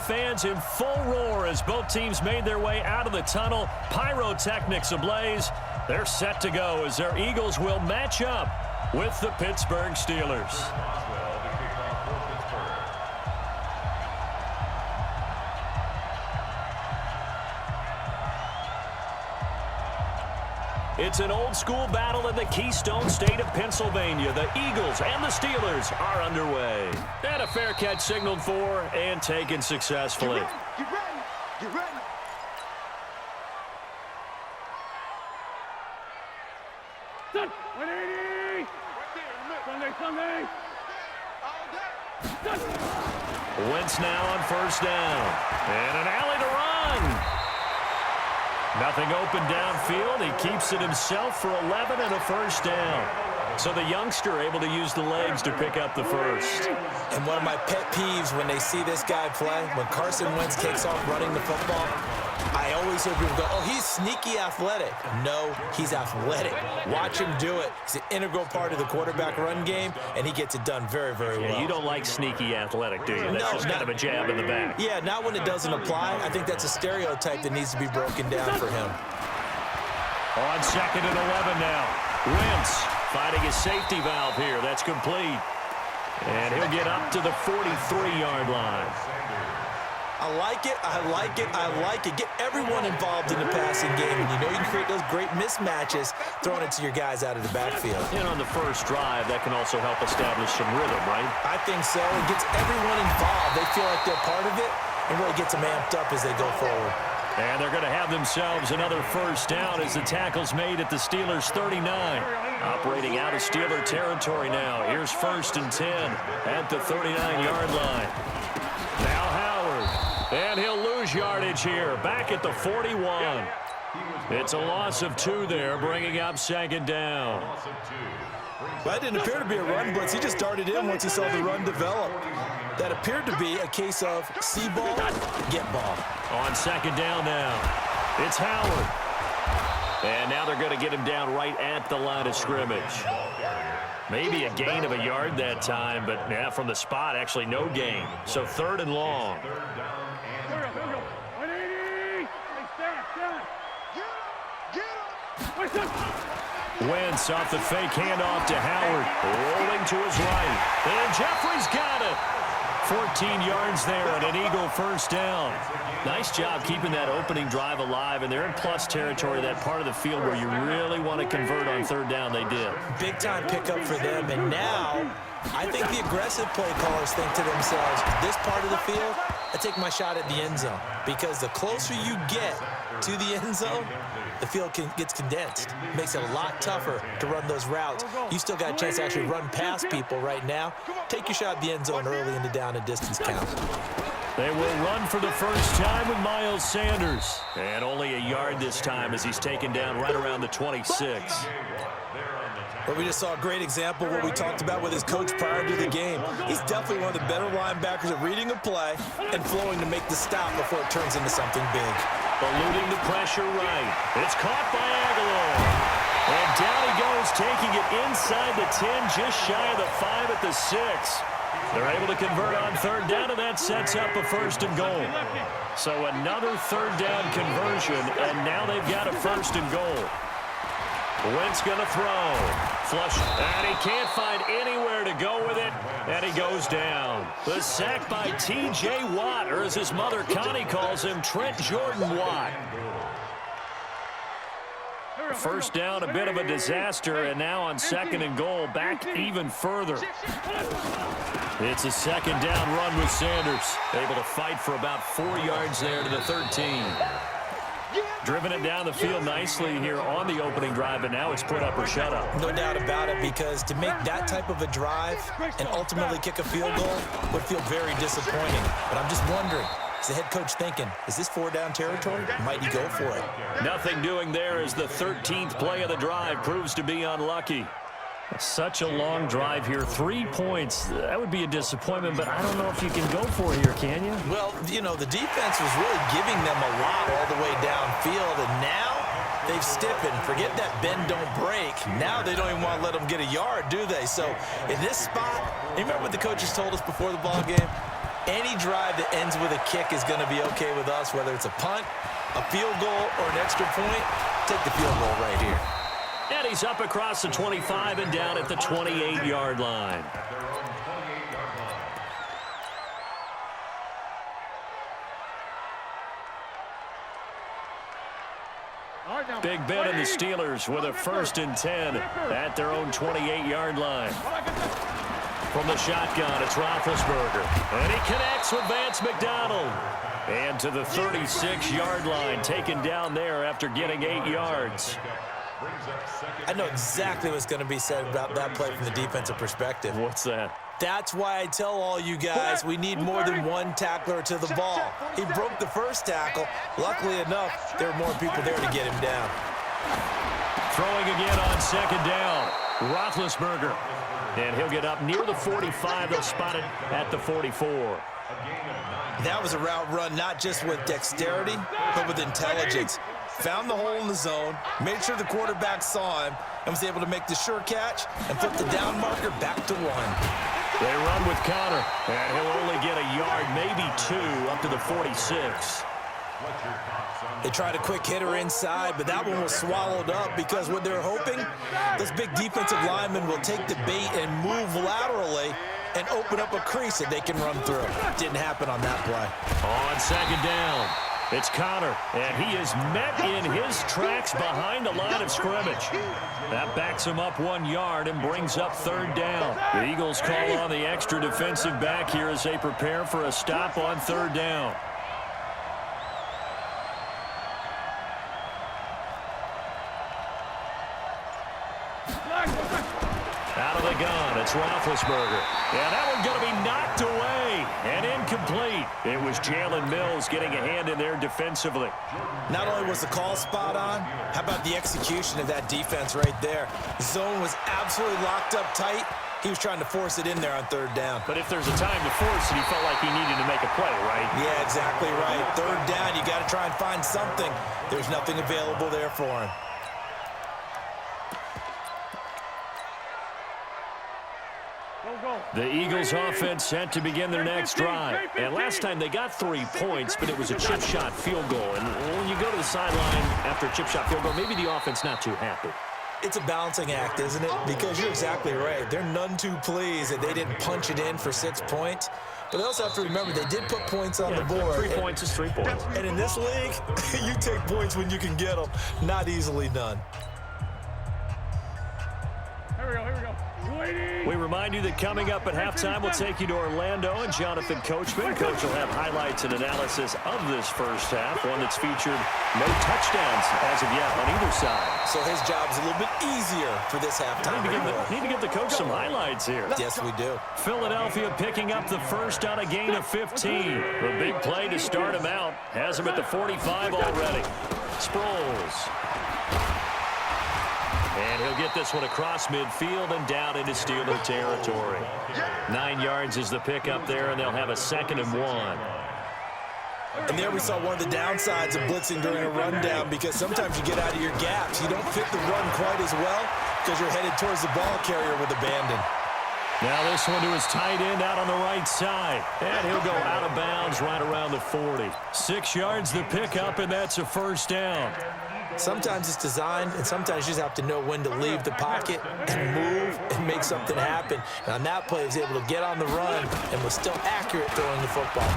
fans in full roar as both teams made their way out of the tunnel. Pyrotechnics ablaze. They're set to go as their Eagles will match up with the Pittsburgh Steelers. It's an old-school battle in the Keystone State of Pennsylvania. The Eagles and the Steelers are underway. And a fair catch signaled for and taken successfully. Get ready. Get ready. Set. 180. Sunday. Wentz now on first down. And an alley to run. Nothing open downfield. He keeps it himself for 11 and a first down. So the youngster able to use the legs to pick up the first. And one of my pet peeves when they see this guy play, when Carson Wentz takes off running the football, I always hear people go, oh, he's sneaky athletic. No, he's athletic. Watch him do it. He's an integral part of the quarterback run game, and he gets it done very, very well. You don't like sneaky athletic, do you? That's just kind of a jab in the back. Yeah, not when it doesn't apply. I think that's a stereotype that needs to be broken down for him. On 2nd and 11 now. Wentz finding his safety valve here. That's complete. And he'll get up to the 43-yard line. I like it, I like it, I like it. Get everyone involved in the passing game, and you know you can create those great mismatches throwing it to your guys out of the backfield. And on the first drive, that can also help establish some rhythm, right? I think so. It gets everyone involved. They feel like they're part of it, and really gets them amped up as they go forward. And they're going to have themselves another first down as the tackle's made at the Steelers' 39. Operating out of Steeler territory now. Here's 1st and 10 at the 39-yard line. Now Howard. And he'll lose yardage here. Back at the 41. It's a loss of 2 there, bringing up 2nd down. That didn't appear to be a run blitz. He just darted in once he saw the run develop. That appeared to be a case of see ball, get ball. On 2nd down now, it's Howard. And now they're going to get him down right at the line of scrimmage. Maybe a gain of a yard that time, but yeah, from the spot, actually no gain. So 3rd and long. Wentz off the fake handoff to Howard. Rolling to his right. And Jeffrey's got it. 14 yards there and an Eagle first down. Nice job keeping that opening drive alive, and they're in plus territory, that part of the field where you really want to convert on 3rd down. They did. Big-time pickup for them, and now I think the aggressive play callers think to themselves, this part of the field, I take my shot at the end zone, because the closer you get to the end zone, the field gets condensed. Makes it a lot tougher to run those routes. You still got a chance to actually run past people right now. Take your shot at the end zone early in the down and distance count. They will run for the first time with Miles Sanders. And only a yard this time as he's taken down right around the 26. But we just saw a great example of what we talked about with his coach prior to the game. He's definitely one of the better linebackers at reading a play and flowing to make the stop before it turns into something big. Eluding the pressure right. It's caught by Aguilar. And down he goes, taking it inside the 10, just shy of the 5 at the 6. They're able to convert on 3rd down, and that sets up a 1st and goal. So another 3rd down conversion, and now they've got a 1st and goal. Wentz going to throw. Flush. And he can't find anywhere to go with it. And he goes down. The sack by T.J. Watt, or as his mother Connie calls him, Trent Jordan Watt. First down, a bit of a disaster, and now on 2nd and goal, back even further. It's a 2nd down run with Sanders. Able to fight for about 4 yards there to the 13. Driven it down the field nicely here on the opening drive, and now it's put up or shut up. No doubt about it, because to make that type of a drive and ultimately kick a field goal would feel very disappointing. But I'm just wondering, is the head coach thinking, is this 4-down territory? Might he go for it? Nothing doing there as the 13th play of the drive proves to be unlucky. Such a long drive here. 3 points. That would be a disappointment, but I don't know if you can go for it here, can you? Well, you know, the defense was really giving them a lot all the way downfield, and now they've stiffened. Forget that bend, don't break. Now they don't even want to let them get a yard, do they? So in this spot, you remember what the coaches told us before the ball game? Any drive that ends with a kick is going to be okay with us, whether it's a punt, a field goal, or an extra point. Take the field goal right here. And he's up across the 25 and down at the 28-yard line. Big Ben and the Steelers with a 1st and 10 at their own 28-yard line. From the shotgun, it's Roethlisberger. And he connects with Vance McDonald. And to the 36-yard line, taken down there after getting 8 yards. I know exactly what's going to be said about that play from the defensive perspective. What's that? That's why I tell all you guys we need more than one tackler to the ball. He broke the first tackle. Luckily enough, there were more people there to get him down. Throwing again on 2nd down. Roethlisberger. And he'll get up near the 45. They'll spot it at the 44. That was a route run not just with dexterity, but with intelligence. Found the hole in the zone, made sure the quarterback saw him, and was able to make the sure catch and flip the down marker back to 1. They run with Connor, and he'll only get a yard, maybe 2, up to the 46. They tried a quick hitter inside, but that one was swallowed up because what they're hoping, those big defensive linemen will take the bait and move laterally and open up a crease that they can run through. Didn't happen on that play. On 2nd down, it's Connor, and he is met in his tracks behind the line of scrimmage. That backs him up 1 yard and brings up 3rd down. The Eagles call on the extra defensive back here as they prepare for a stop on 3rd down. Out of the gun, it's Roethlisberger. Yeah, that one going to be knocked away and incomplete. It was Jalen Mills getting a hand in there defensively. Not only was the call spot on, how about the execution of that defense right there? The zone was absolutely locked up tight. He was trying to force it in there on 3rd down. But if there's a time to force it, he felt like he needed to make a play, right? Yeah, exactly right. 3rd down, you got to try and find something. There's nothing available there for him. The Eagles offense set to begin their next drive. And last time they got 3 points, but it was a chip shot field goal. And when you go to the sideline after a chip shot field goal, maybe the offense not too happy. It's a balancing act, isn't it? Because you're exactly right. They're none too pleased that they didn't punch it in for 6 points. But they also have to remember they did put points on the board. 3 points is 3 points. And in this league, you take points when you can get them. Not easily done. Here we go, here we go. We remind you that coming up at halftime, we'll take you to Orlando and Jonathan Coachman. Coach will have highlights and analysis of this first half, one that's featured no touchdowns as of yet on either side. So his job's a little bit easier for this halftime. Need to give the coach some highlights here. Yes, we do. Philadelphia picking up the first on a gain of 15. The big play to start him out. Has him at the 45 already. Sproles. And he'll get this one across midfield and down into Steeler territory. 9 yards is the pickup there, and they'll have a 2nd and 1. And there we saw one of the downsides of blitzing during a rundown, because sometimes you get out of your gaps. You don't fit the run quite as well because you're headed towards the ball carrier with abandon. Now this one to his tight end out on the right side. And he'll go out of bounds right around the 40. 6 yards the pickup, and that's a 1st down. Sometimes it's designed, and sometimes you just have to know when to leave the pocket and move and make something happen. And on that play, he was able to get on the run and was still accurate throwing the football.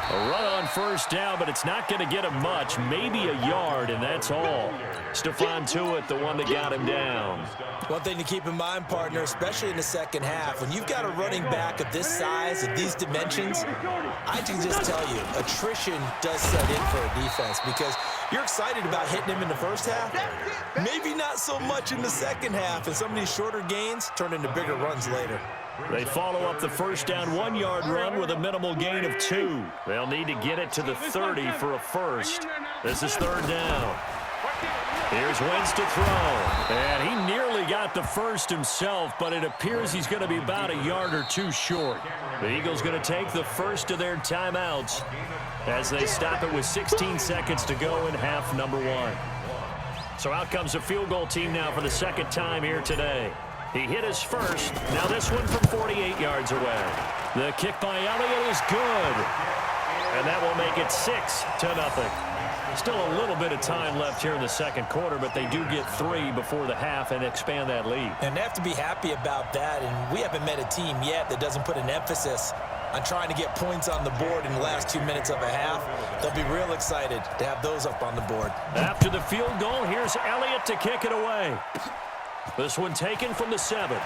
A run on 1st down, but it's not going to get him much. Maybe a yard, and that's all. Stephon Tuitt, the one that got him down. One thing to keep in mind, partner, especially in the second half, when you've got a running back of this size, of these dimensions, I can just tell you, attrition does set in for a defense, because you're excited about hitting him in the first half. Maybe not so much in the second half, and some of these shorter gains turn into bigger runs later. They follow up the 1st down 1-yard run with a minimal gain of 2. They'll need to get it to the 30 for a 1st. This is 3rd down. Here's Wentz to throw. And he nearly got the 1st himself, but it appears he's going to be about a yard or 2 short. The Eagles going to take the first of their timeouts as they stop it with 16 seconds to go in half number 1. So out comes the field goal team now for the 2nd time here today. He hit his first. Now this one from 48 yards away. The kick by Elliott is good. And that will make it 6-0. Still a little bit of time left here in the second quarter, but they do get 3 before the half and expand that lead. And they have to be happy about that, and we haven't met a team yet that doesn't put an emphasis on trying to get points on the board in the last 2 minutes of a half. They'll be real excited to have those up on the board. After the field goal, here's Elliott to kick it away. This one taken from the 7.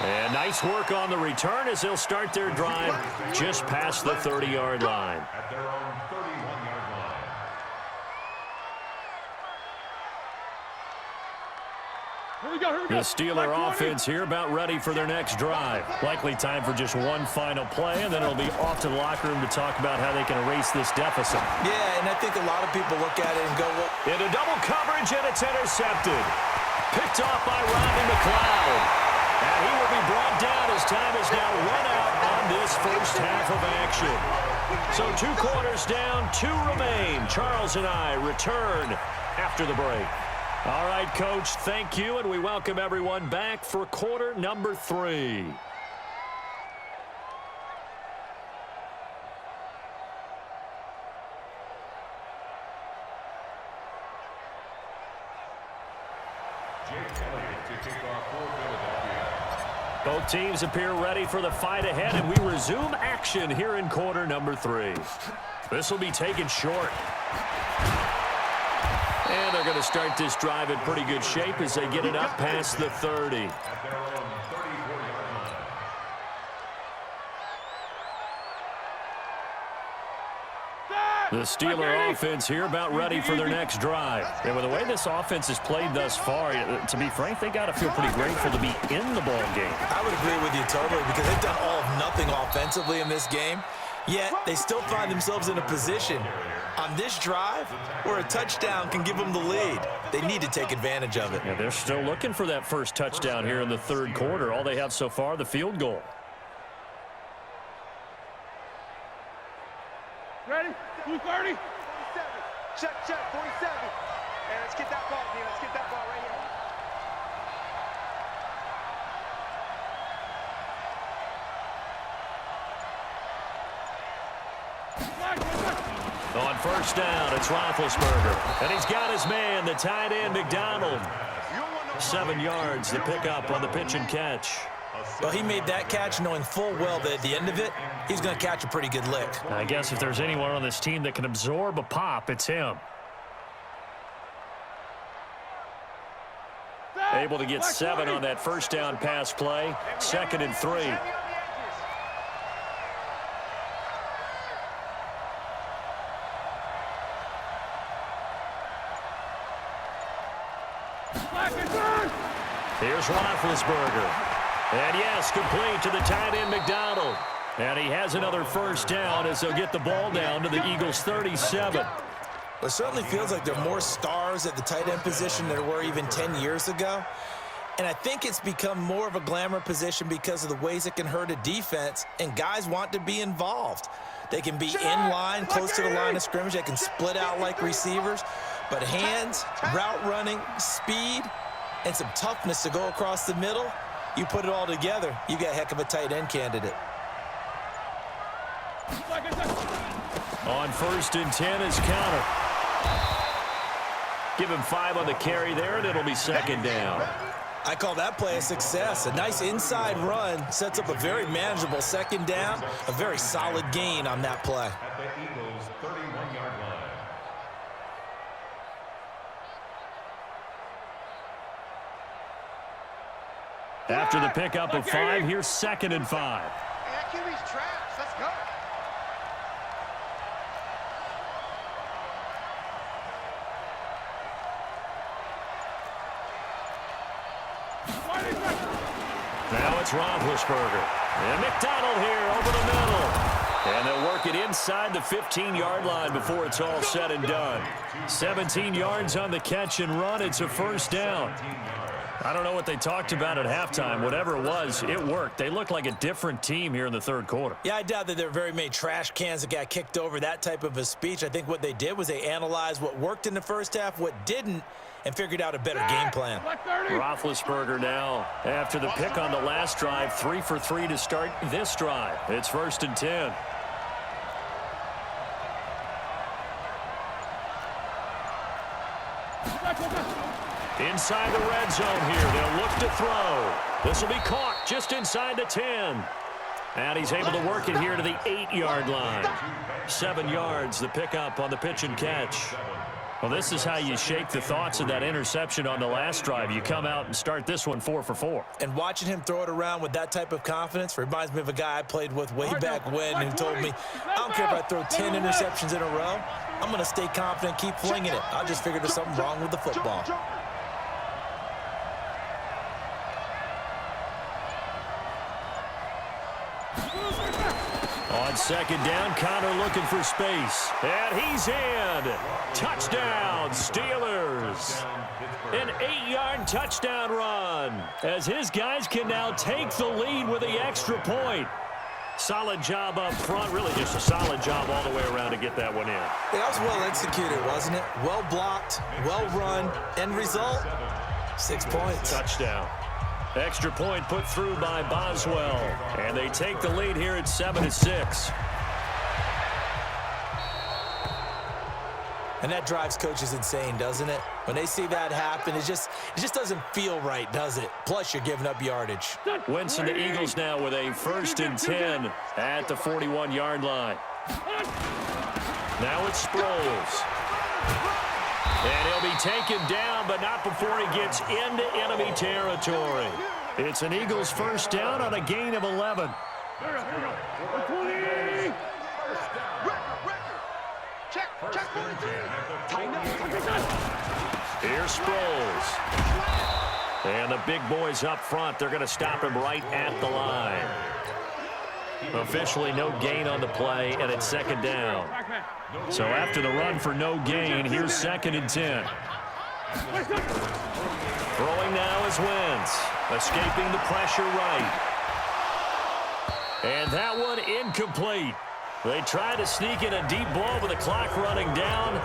And nice work on the return as they'll start their drive just past the 30-yard line. At their own 31-yard line. Here we go. The Steeler offense here about ready for their next drive. Likely time for just one final play, and then it'll be off to the locker room to talk about how they can erase this deficit. Yeah, and I think a lot of people look at it and go, well, Into double coverage, and it's intercepted. Picked off by Rodney McLeod. And he will be brought down as time is now run out on this first half of action. So 2 quarters down, 2 remain. Charles and I return after the break. All right, Coach, thank you, and we welcome everyone back for quarter number 3. Both teams appear ready for the fight ahead, and we resume action here in quarter number 3. This will be taken short. And they're going to start this drive in pretty good shape as they get it up past the 30. The Steeler offense here about ready for their next drive. And with the way this offense has played thus far, to be frank, they got to feel pretty grateful to be in the ball game. I would agree with you totally because they've done all of nothing offensively in this game, yet they still find themselves in a position on this drive where a touchdown can give them the lead. They need to take advantage of it. Yeah, they're still looking for that first touchdown here in the third quarter. All they have so far, the field goal. Ready? 230. 47. Check, 47. And let's get that ball, D. Let's get that ball right here. On first down, it's Roethlisberger. And he's got his man, the tight end, McDonald. 7 yards, the pickup on the pitch and catch. Well, he made that catch knowing full well that at the end of it, he's going to catch a pretty good lick. I guess if there's anyone on this team that can absorb a pop, it's him. Able to get 7 on that first down pass play. 2nd and 3. Here's Roethlisberger. And yes, complete to the tight end, McDonald. And he has another first down as they'll get the ball down to the Eagles' 37. It certainly feels like there are more stars at the tight end position than there were even 10 years ago. And I think it's become more of a glamour position because of the ways it can hurt a defense, and guys want to be involved. They can be in line, close to the line of scrimmage. They can split out like receivers. But hands, route running, speed, and some toughness to go across the middle, you put it all together, you got a heck of a tight end candidate. On 1st and 10 is counter. Give him 5 on the carry there, and it'll be 2nd down. I call that play a success. A nice inside run sets up a very manageable 2nd down, a very solid gain on that play. At the Eagles' 31-yard line. After the pickup of 5, here's 2nd and 5. Hey, that QB's trash. Let's go. Now it's Roethlisberger. And McDonald here over the middle. And they'll work it inside the 15-yard line before it's all said and done. 17 yards on the catch and run. It's a first down. I don't know what they talked about at halftime. Whatever it was, it worked. They looked like a different team here in the third quarter. Yeah, I doubt that there were very many trash cans that got kicked over, that type of a speech. I think what they did was they analyzed what worked in the first half, what didn't, and figured out a better game plan. Roethlisberger now, after the pick on the last drive, 3 for 3 to start this drive. It's 1st and 10. Inside the red zone here. They'll look to throw. This will be caught just inside the 10. And he's able to work it here to the 8-yard line. 7 yards, the pickup on the pitch and catch. Well, this is how you shake the thoughts of that interception on the last drive. You come out and start this one 4 for 4. And watching him throw it around with that type of confidence reminds me of a guy I played with way back when who told me, I don't care if I throw 10 interceptions in a row. I'm going to stay confident, keep flinging it. I'll just figure there's something wrong with the football. On 2nd down, Connor looking for space. And he's in. Touchdown, Steelers. An 8-yard touchdown run as his guys can now take the lead with the extra point. Solid job up front. Really just a solid job all the way around to get that one in. Yeah, that was well executed, wasn't it? Well blocked, well run. End result, 6 points. Touchdown. Extra point put through by Boswell. And they take the lead here at 7-6. And that drives coaches insane, doesn't it? When they see that happen, it just doesn't feel right, does it? Plus, you're giving up yardage. Wentz and the Eagles now with a 1st and 10 at the 41-yard line. Now it's Sproles. And he'll be taken down, but not before he gets into enemy territory. It's an Eagles 1st down on a gain of 11. Here's Sproles. And the big boys up front, they're going to stop him right at the line. Officially no gain on the play, and it's 2nd down. So after the run for no gain, here's 2nd and 10. Throwing now is Wentz. Escaping the pressure right. And that one incomplete. They try to sneak in a deep ball with the clock running down,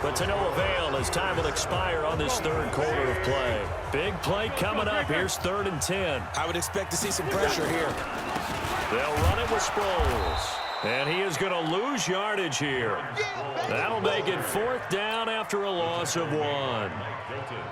but to no avail as time will expire on this 3rd quarter of play. Big play coming up. Here's 3rd and 10. I would expect to see some pressure here. They'll run it with Sproles. And he is going to lose yardage here. That'll make it 4th down after a loss of 1.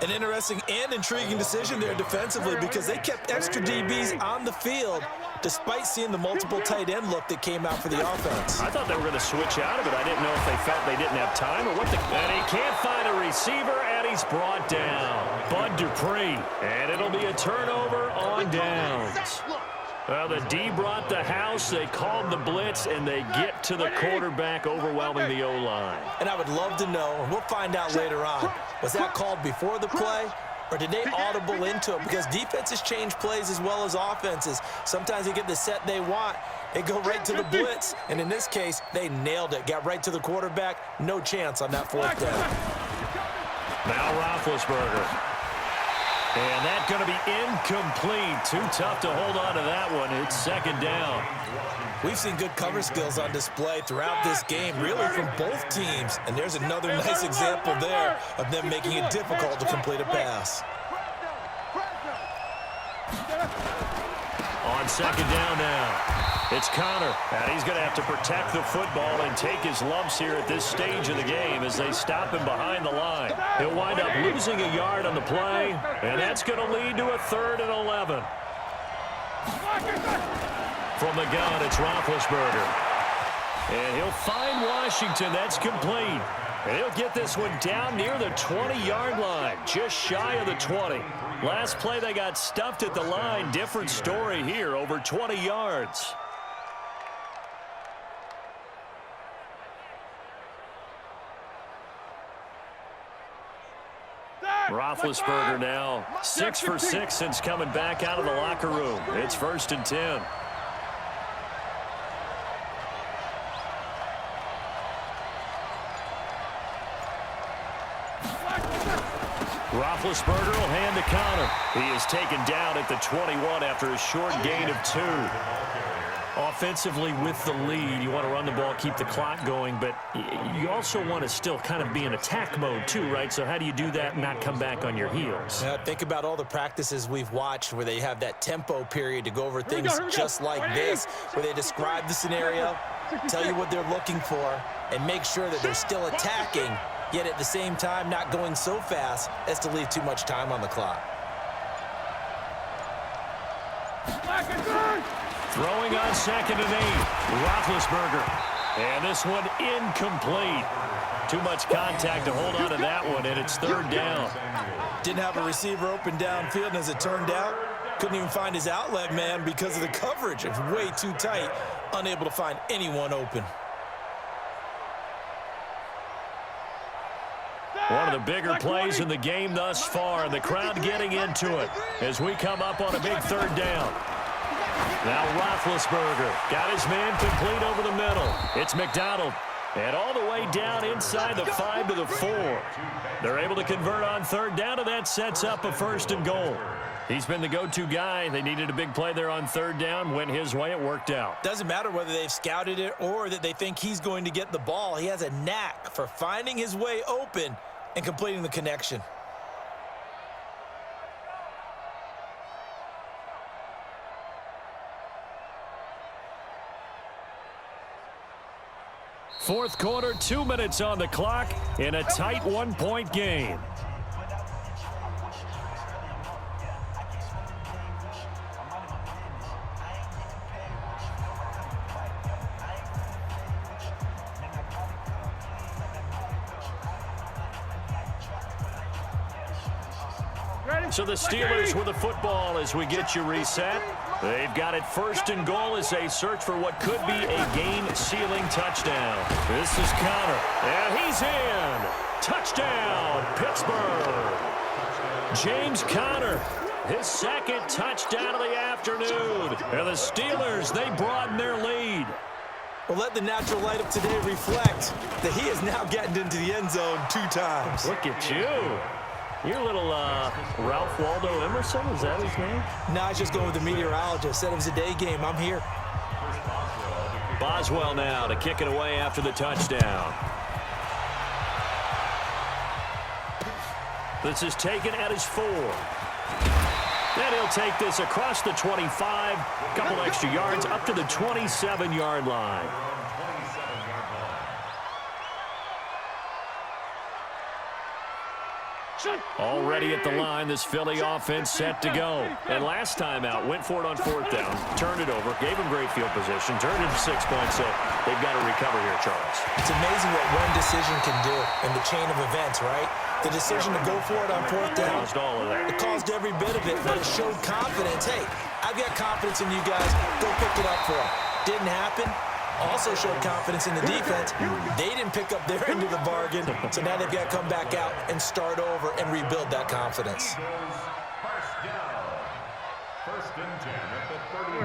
An interesting and intriguing decision there defensively because they kept extra DBs on the field despite seeing the multiple tight end look that came out for the offense. I thought they were going to switch out of it. I didn't know if they felt they didn't have time or what. And he can't find a receiver, and he's brought down. Bud Dupree. And it'll be a turnover on downs. Well, the D brought the house. They called the blitz, and they get to the quarterback, overwhelming the O-line. And I would love to know, and we'll find out later on, was that called before the play, or did they audible into it? Because defenses change plays as well as offenses. Sometimes they get the set they want. They go right to the blitz, and in this case, they nailed it. Got right to the quarterback. No chance on that 4th down. Now Roethlisberger. And that's going to be incomplete. Too tough to hold on to that one. It's 2nd down. We've seen good cover skills on display throughout this game, really from both teams. And there's another nice example there of them making it difficult to complete a pass. On 2nd down now. It's Connor, and he's going to have to protect the football and take his lumps here at this stage of the game as they stop him behind the line. He'll wind up losing a yard on the play, and that's going to lead to a 3rd and 11. From the gun, it's Roethlisberger. And he'll find Washington. That's complete. And he'll get this one down near the 20-yard line, just shy of the 20. Last play, they got stuffed at the line. Different story here, over 20 yards. Roethlisberger now 6 for 6 since coming back out of the locker room. It's 1st and 10. Roethlisberger will hand the counter. He is taken down at the 21 after a short gain of 2. Offensively with the lead, you want to run the ball, keep the clock going, but you also want to still kind of be in attack mode too, right? So how do you do that and not come back on your heels? Yeah, think about all the practices we've watched where they have that tempo period to go over things just like this, where they describe the scenario, tell you what they're looking for, and make sure that they're still attacking, yet at the same time not going so fast as to leave too much time on the clock. Throwing on 2nd and 8, Roethlisberger. And this one incomplete. Too much contact to hold on to that one, and it's 3rd down. Didn't have a receiver open downfield, and as it turned out, couldn't even find his outlet man because of the coverage. It was way too tight, unable to find anyone open. One of the bigger plays in the game thus far, and the crowd getting into it as we come up on a big 3rd down. Now Roethlisberger got his man complete over the middle. It's McDonald. And all the way down inside the 5 to the 4. They're able to convert on 3rd down, and that sets up a 1st and goal. He's been the go-to guy. They needed a big play there on 3rd down. Went his way. It worked out. Doesn't matter whether they've scouted it or that they think he's going to get the ball. He has a knack for finding his way open and completing the connection. Fourth quarter, 2 minutes on the clock in a tight 1-point game. So the Steelers with the football as we get you reset. They've got it 1st and goal as they search for what could be a game-sealing touchdown. This is Conner, and he's in. Touchdown, Pittsburgh. James Conner, his 2nd touchdown of the afternoon. And the Steelers, they broaden their lead. Well, let the natural light of today reflect that he is now getting into the end zone 2 times. Look at you. Your little Ralph Waldo Emerson, is that his name? No, I was just going with the meteorologist. Said it was a day game. I'm here. Boswell now to kick it away after the touchdown. This is taken at his 4. Then he'll take this across the 25, couple extra yards up to the 27-yard line. Already at the line, this Philly offense set to go. And last time out, went for it on 4th down, turned it over, gave him great field position, turned it to 6 points, so they've got to recover here, Charles. It's amazing what one decision can do in the chain of events, right? The decision to go for it on 4th down. Caused all of that. It caused every bit of it, but it showed confidence. Hey, I've got confidence in you guys. Go pick it up for them. Didn't happen. Also showed confidence in the defense. They didn't pick up their end of the bargain, so now they've got to come back out and start over and rebuild that confidence.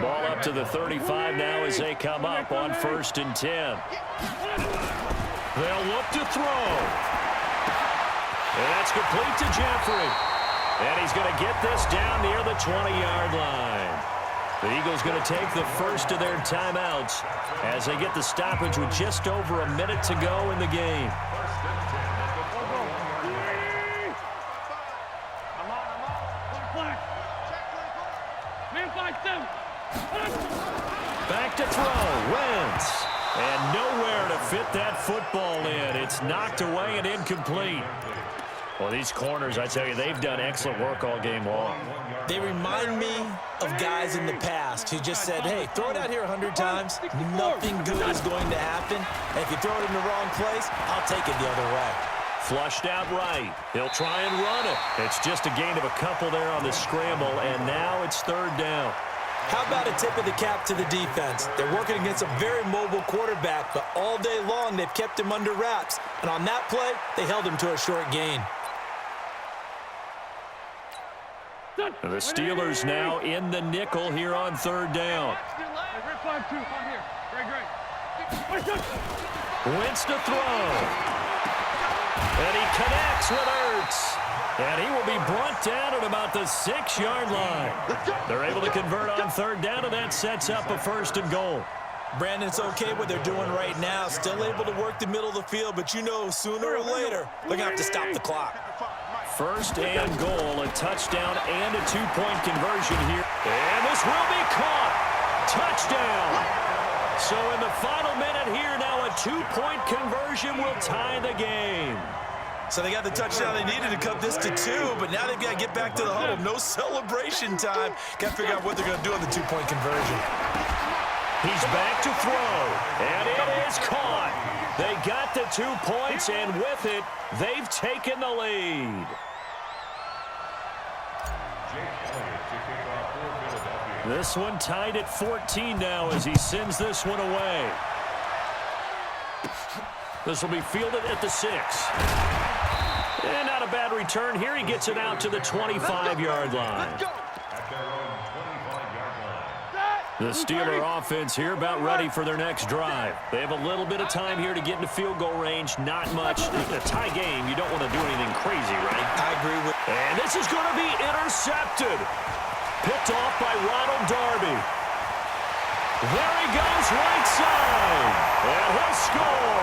Ball up to the 35 now as they come up on 1st and 10. They'll look to throw. And that's complete to Jeffrey. And he's going to get this down near the 20-yard line. The Eagles going to take the first of their timeouts as they get the stoppage with just over a minute to go in the game. Back to throw, Wentz. And nowhere to fit that football in. It's knocked away and incomplete. Well, these corners, I tell you, they've done excellent work all game long. They remind me of guys in the past who just said, hey, throw it out here 100 times, nothing good is going to happen. And if you throw it in the wrong place, I'll take it the other way. Flushed out right. He'll try and run it. It's just a gain of a couple there on the scramble, and now it's 3rd down. How about a tip of the cap to the defense? They're working against a very mobile quarterback, but all day long they've kept him under wraps. And on that play, they held him to a short gain. The Steelers now in the nickel here on 3rd down. Wentz to throw. And he connects with Ertz. And he will be brought down at about the 6-yard line. They're able to convert on third down, and that sets up a 1st and goal. Brandon, it's okay what they're doing right now. Still able to work the middle of the field, but you know sooner or later they're going to have to stop the clock. 1st and goal, a touchdown and a 2-point conversion here. And this will be caught. Touchdown. So in the final minute here, now a 2-point conversion will tie the game. So they got the touchdown they needed to cut this to 2, but now they've got to get back to the huddle. No celebration time. Got to figure out what they're going to do on the 2-point conversion. He's back to throw, and it is caught. They got the 2 points, and with it, they've taken the lead. This one tied at 14 now as he sends this one away. This will be fielded at the 6. And not a bad return here. He gets it out to the 25-yard line. The Steeler offense here about ready for their next drive. They have a little bit of time here to get into field goal range. Not much. In a tie game, you don't want to do anything crazy, right? I agree with you. And this is going to be intercepted. Picked off by Ronald Darby. There he goes right side. And he'll score.